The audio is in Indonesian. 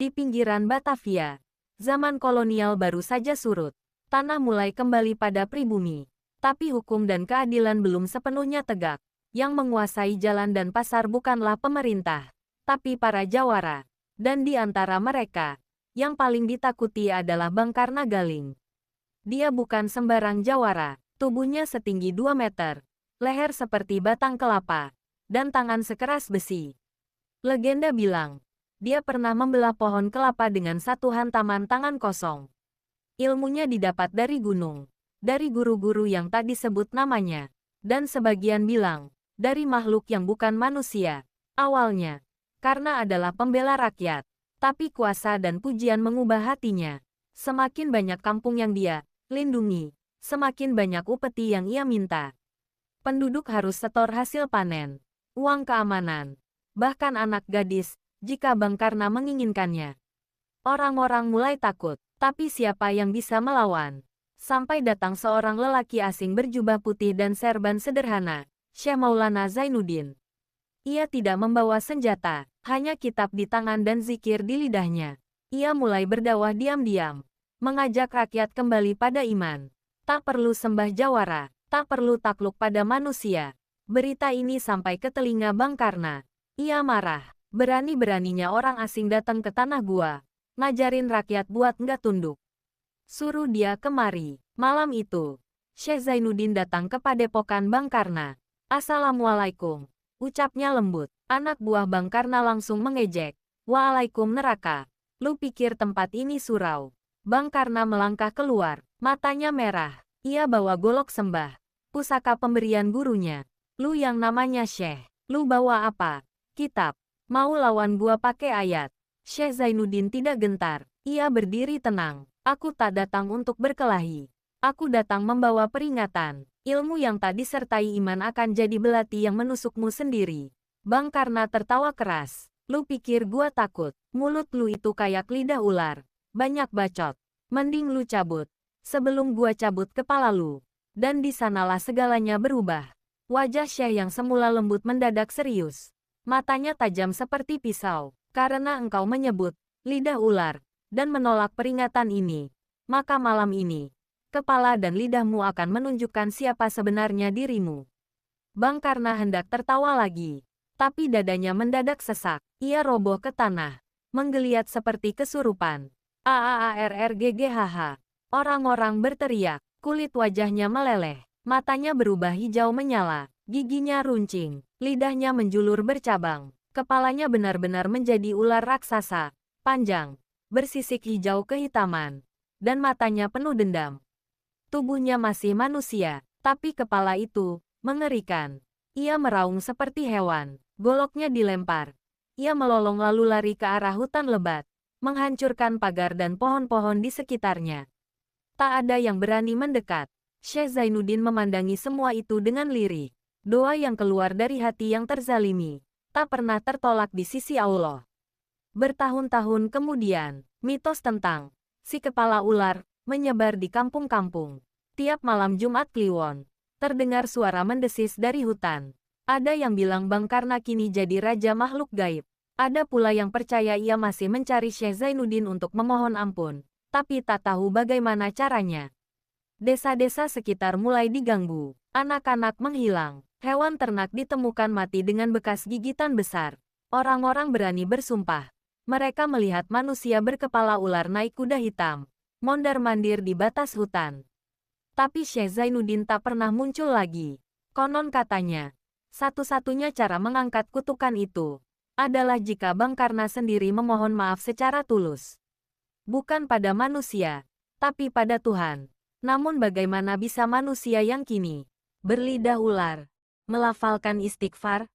Di pinggiran Batavia, zaman kolonial baru saja surut. Tanah mulai kembali pada pribumi. Tapi hukum dan keadilan belum sepenuhnya tegak. Yang menguasai jalan dan pasar bukanlah pemerintah, tapi para jawara. Dan di antara mereka, yang paling ditakuti adalah Bangkarna Galing. Dia bukan sembarang jawara, tubuhnya setinggi 2 meter, leher seperti batang kelapa, dan tangan sekeras besi. Legenda bilang, dia pernah membelah pohon kelapa dengan satu hantaman tangan kosong. Ilmunya didapat dari gunung, dari guru-guru yang tak disebut namanya, dan sebagian bilang, dari makhluk yang bukan manusia. Awalnya, karena adalah pembela rakyat, tapi kuasa dan pujian mengubah hatinya. Semakin banyak kampung yang dia lindungi, semakin banyak upeti yang ia minta. Penduduk harus setor hasil panen, uang keamanan, bahkan anak gadis, jika Bangkarna menginginkannya. Orang-orang mulai takut, tapi siapa yang bisa melawan? Sampai datang seorang lelaki asing berjubah putih dan serban sederhana, Syekh Maulana Zainuddin. Ia tidak membawa senjata, hanya kitab di tangan dan zikir di lidahnya. Ia mulai berdakwah diam-diam, mengajak rakyat kembali pada iman. Tak perlu sembah jawara, tak perlu takluk pada manusia. Berita ini sampai ke telinga Bangkarna. Ia marah. Berani-beraninya orang asing datang ke tanah gua, ngajarin rakyat buat nggak tunduk. Suruh dia kemari. Malam itu, Syekh Zainuddin datang ke padepokan Bangkarna. Assalamualaikum, ucapnya lembut. Anak buah Bangkarna langsung mengejek. Waalaikum neraka. Lu pikir tempat ini surau? Bangkarna melangkah keluar, matanya merah. Ia bawa golok sembah, pusaka pemberian gurunya. Lu yang namanya Syekh, lu bawa apa? Kitab. Mau lawan gua pakai ayat? Syekh Zainuddin tidak gentar. Ia berdiri tenang. Aku tak datang untuk berkelahi. Aku datang membawa peringatan. Ilmu yang tak disertai iman akan jadi belati yang menusukmu sendiri. Bangkarna tertawa keras. Lu pikir gua takut? Mulut lu itu kayak lidah ular. Banyak bacot. Mending lu cabut. Sebelum gua cabut kepala lu. Dan di sanalah segalanya berubah. Wajah Syekh yang semula lembut mendadak serius. Matanya tajam seperti pisau. Karena engkau menyebut lidah ular dan menolak peringatan ini, maka malam ini, kepala dan lidahmu akan menunjukkan siapa sebenarnya dirimu. Bangkarna hendak tertawa lagi, tapi dadanya mendadak sesak. Ia roboh ke tanah, menggeliat seperti kesurupan. Aarrgghh. Orang-orang berteriak, kulit wajahnya meleleh, matanya berubah hijau menyala. Giginya runcing, lidahnya menjulur bercabang, kepalanya benar-benar menjadi ular raksasa, panjang, bersisik hijau kehitaman, dan matanya penuh dendam. Tubuhnya masih manusia, tapi kepala itu mengerikan. Ia meraung seperti hewan, goloknya dilempar. Ia melolong lalu lari ke arah hutan lebat, menghancurkan pagar dan pohon-pohon di sekitarnya. Tak ada yang berani mendekat. Syekh Zainuddin memandangi semua itu dengan lirik. Doa yang keluar dari hati yang terzalimi, tak pernah tertolak di sisi Allah. Bertahun-tahun kemudian, mitos tentang si kepala ular menyebar di kampung-kampung. Tiap malam Jumat Kliwon, terdengar suara mendesis dari hutan. Ada yang bilang Bangkarna kini jadi raja makhluk gaib. Ada pula yang percaya ia masih mencari Syekh Zainuddin untuk memohon ampun, tapi tak tahu bagaimana caranya. Desa-desa sekitar mulai diganggu, anak-anak menghilang. Hewan ternak ditemukan mati dengan bekas gigitan besar. Orang-orang berani bersumpah. Mereka melihat manusia berkepala ular naik kuda hitam, mondar-mandir di batas hutan. Tapi Syekh Zainuddin tak pernah muncul lagi. Konon katanya, satu-satunya cara mengangkat kutukan itu adalah jika Bangkarna sendiri memohon maaf secara tulus. Bukan pada manusia, tapi pada Tuhan. Namun bagaimana bisa manusia yang kini berlidah ular melafalkan istighfar?